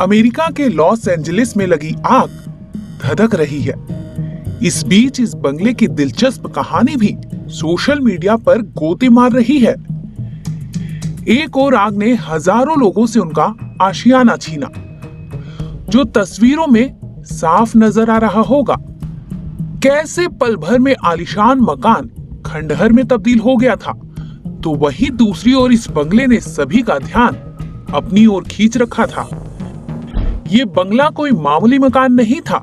America के Los Angeles में लगी आग धधक रही है। इस बीच इस बंगले की दिलचस्प कहानी भी सोशल मीडिया पर गोते मार रही है। एक और आग ने हजारों लोगों से उनका आशियाना छीना। जो तस्वीरों में साफ नजर आ रहा होगा, कैसे पल भर में आलीशान मकान खंडहर में तब्दील हो गया था, तो वहीं दूसरी ओर इस बंगले ने सभी का ध्यान अपनी ओर खींच रखा था। ये बंगला कोई मामूली मकान नहीं था।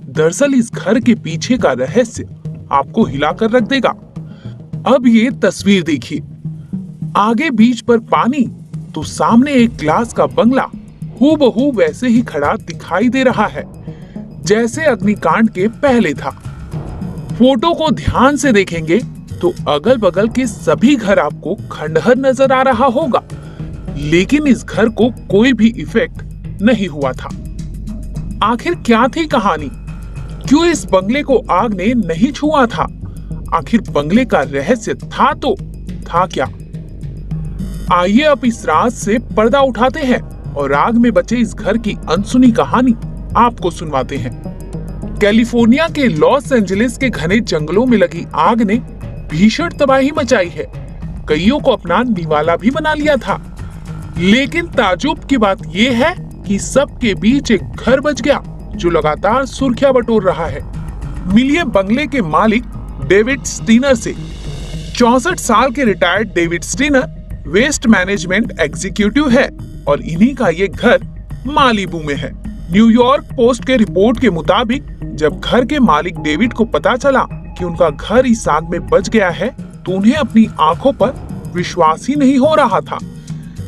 दरअसल इस घर के पीछे का रहस्य आपको हिलाकर रख देगा। अब ये तस्वीर देखिए। आगे बीच पर पानी, तो सामने एक ग्लास का बंगला हूबहू वैसे ही खड़ा दिखाई दे रहा है जैसे अग्निकांड के पहले था। फोटो को ध्यान से देखेंगे तो अगल बगल के सभी घर आपको खंडहर नजर आ रहा होगा, लेकिन इस घर को कोई भी इफेक्ट नहीं हुआ था। आखिर क्या थी कहानी? क्यों इस बंगले को आग ने नहीं छुआ था? आखिर बंगले का रहस्य था तो था क्या? आइए अब इस राज से पर्दा उठाते हैं और आग में बचे इस घर की अनसुनी कहानी आपको सुनवाते हैं। कैलिफोर्निया के लॉस एंजलिस के घने जंगलों में लगी आग ने भीषण तबाही मचाई है। कईयों को अपना निवाला भी बना लिया था, लेकिन ताजुब की बात यह है कि सबके बीच एक घर बच गया जो लगातार सुर्खियां बटोर रहा है। मिलिए बंगले के मालिक डेविड स्टीनर से। 64 साल के retired David Steiner waste management executive है और इन्हीं का ये घर मालिबू में है। न्यूयॉर्क पोस्ट के रिपोर्ट के मुताबिक जब घर के मालिक डेविड को पता चला कि उनका घर इस आग में बच गया है, तो उन्हें अपनी आंखों पर विश्वास ही नहीं हो रहा था।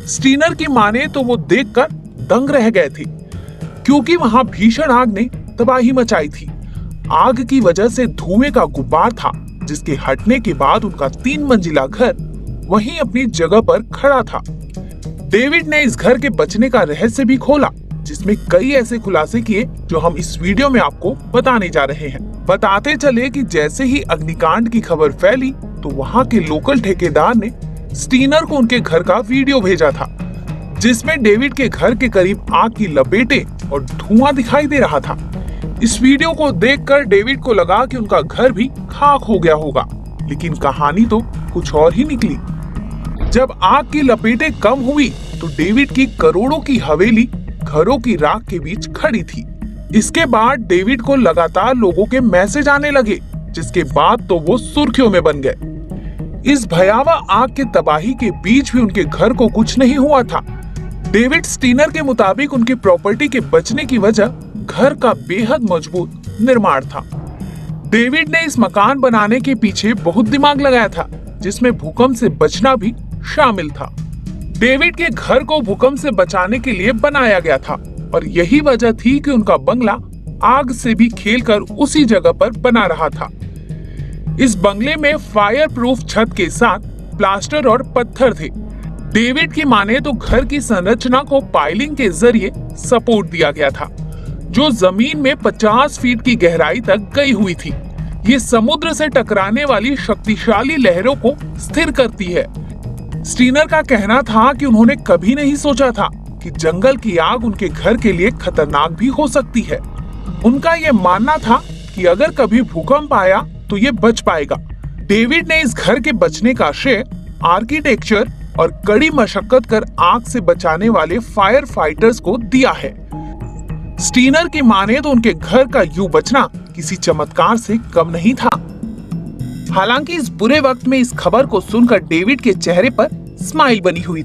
स्टीनर की माने तो वो देखकर दंग रह गए थे, क्योंकि वहां भीषण आग ने तबाही मचाई थी। आग की वजह से धुएं का गुब्बार था, जिसके हटने के बाद उनका 3 मंजिला घर वहीं अपनी जगह पर खड़ा था। डेविड ने इस घर के बचने का रहस्य भी खोला, जिसमें कई ऐसे खुलासे किए जो हम इस वीडियो में आपको बताने जा रहे हैं। बताते चले कि जैसे ही अग्निकांड की खबर फैली, तो वहां के लोकल ठेकेदार ने स्टीनर को उनके घर का वीडियो भेजा था, जिसमें डेविड के घर के करीब आग की लपेटें और धुआं दिखाई दे रहा था। इस वीडियो को देखकर डेविड को लगा कि उनका घर भी खाक हो गया होगा, लेकिन कहानी तो कुछ और ही निकली। जब आग की लपेटें कम हुई, तो डेविड की करोड़ों की हवेली घरों की राख के बीच खड़ी थी। इसके बाद डेविड को लगातार लोगों के मैसेज आने लगे, जिसके बाद तो वो सुर्खियों में बन गए। इस भयावह आग के तबाही के बीच भी उनके घर को कुछ नहीं हुआ था। डेविड स्टीनर के मुताबिक उनकी प्रॉपर्टी के बचने की वजह घर का बेहद मजबूत निर्माण था। डेविड ने इस मकान बनाने के पीछे बहुत दिमाग लगाया था, जिसमें भूकंप से बचना भी शामिल था। डेविड के घर को भूकंप से बचाने के लिए बनाया गया था और यही वजह थी कि उनका बंगला आग से भी खेलकर उसी जगह पर बना रहा था। इस बंगले में फायर प्रूफ छत के साथ प्लास्टर और पत्थर थे। डेविड की माने तो घर की संरचना को पाइलिंग के जरिए सपोर्ट दिया गया था, जो जमीन में 50 फीट की गहराई तक गई हुई थी। ये समुद्र से टकराने वाली शक्तिशाली लहरों को स्थिर करती है। स्टीनर का कहना था कि उन्होंने कभी नहीं सोचा था कि जंगल की आग उनके घर के लिए खतरनाक भी हो सकती है। उनका यह मानना था कि अगर कभी भूकंप आया तो ये बच पाएगा। डेविड ने इस घर के बचने का श्रेय आर्किटेक्चर और कड़ी मशक्कत कर आग से बचाने वाले फायर फाइटर्स को दिया है। स्टीनर की माने तो उनके घर का यूं बचना किसी चमत्कार से कम नहीं था। हालांकि इस बुरे वक्त में इस खबर को सुनकर डेविड के चेहरे पर स्माइल बनी हुई।